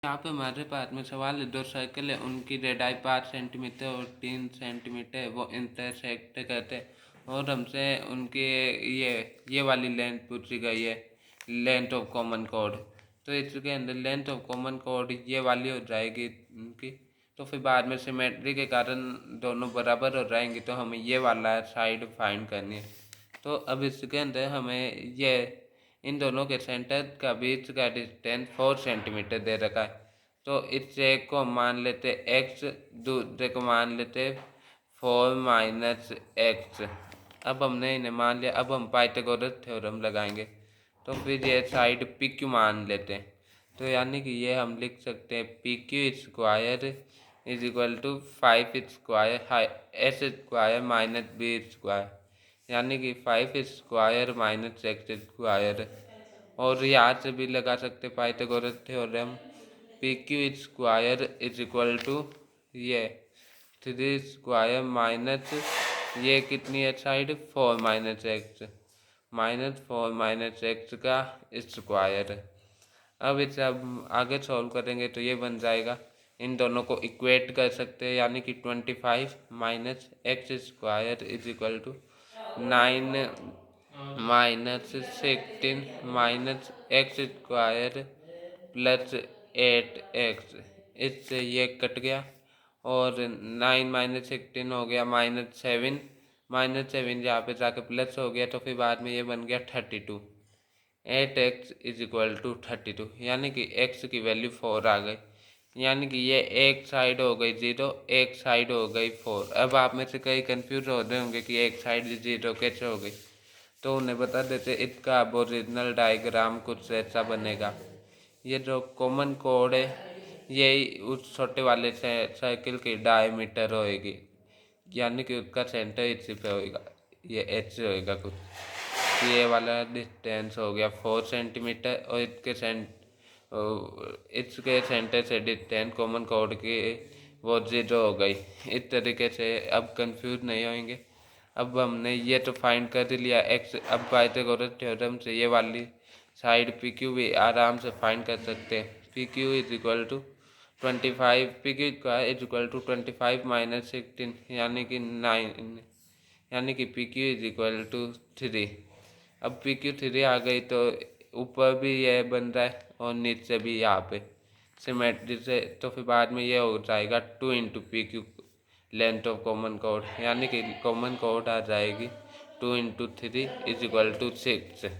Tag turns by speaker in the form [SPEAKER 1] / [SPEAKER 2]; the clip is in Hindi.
[SPEAKER 1] यहाँ पे हमारे पास में सवाल है, दो सर्कल है, उनकी रेडियाई 5 सेंटीमीटर और 3 सेंटीमीटर वो इंटरसेक्ट करते हैं और हमसे उनके ये वाली लेंथ पूछी गई है, लेंथ ऑफ कॉमन कॉर्ड। तो इसके अंदर लेंथ ऑफ कॉमन कॉर्ड ये वाली हो जाएगी उनकी। तो फिर बाद में सिमेट्री के कारण दोनों बराबर हो जाएंगी, तो हमें ये वाला साइड फाइंड करनी है। तो अब इसके अंदर हमें ये इन दोनों के सेंटर का बीच का डिस्टेंस 4 सेंटीमीटर दे रखा है। तो इस एक को मान लेते x, दूसरे को मान लेते 4 माइनस एक्स। अब हमने इन्हें मान लिया। अब हम पाइथागोरस थ्योरम लगाएंगे। तो फिर ये साइड पी क्यू मान लेते हैं। तो यानी कि ये हम लिख सकते हैं P Q square is equal to 5 square S square minus B square, यानी कि 5 स्क्वायर माइनस एक्स स्क्वायर। और यहाँ से भी लगा सकते Pythagoras theorem, P Q square is equal to ये 3 स्क्वायर माइनस ये कितनी है side 4 minus x, minus 4 minus x का स्क्वायर। अब इसे अब आगे सॉल्व करेंगे तो ये बन जाएगा। इन दोनों को इक्वेट कर सकते हैं, यानी कि 25 minus x square is equal to 9 minus 16 minus x square plus 8x। इससे ये कट गया और 9 माइनस 16 हो गया -7, -7 यहाँ पे जाके प्लस हो गया, तो फिर बाद में ये बन गया 32। 8x इज इक्वल टू 32, यानी कि x की वैल्यू 4 आ गई। यानी कि ये एक साइड हो गई 0, एक साइड हो गई 4। अब आप में से कई कंफ्यूज हो रहे होंगे कि एक साइड 0 कैसे हो गई, तो उन्हें बता देते इसका अब ओरिजिनल डायग्राम कुछ ऐसा बनेगा। ये जो कॉमन कोड है यही उस छोटे वाले सर्किल की डायमीटर होएगी, यानी कि उसका सेंटर इसी पे होएगा, ये एच होएगा कुछ। ये वाला डिस्टेंस हो गया 4 सेंटीमीटर और इसके सेंटर से डिस्टेंस कॉमन कोड की वो 0 हो गई। इस तरीके से अब कंफ्यूज नहीं होंगे। अब हमने ये तो फाइंड कर लिया एक्स। अब पाइथागोरस थ्योरम से ये वाली साइड पी क्यू भी आराम से फाइंड कर सकते हैं। P Q is equal to 25, P Q का इज इक्वल टू 25 माइनस 16, यानी कि 9, यानी कि P Q is equal to 3। अब पी क्यू 3 आ गई तो ऊपर भी यह बन रहा है और नीचे भी यहाँ पे सिमेट्री से, तो फिर बाद में ये हो जाएगा 2 into P Q length of common code, यानी कि कॉमन कोड आ जाएगी 2 इंटू 3 इज इक्वल टू 6।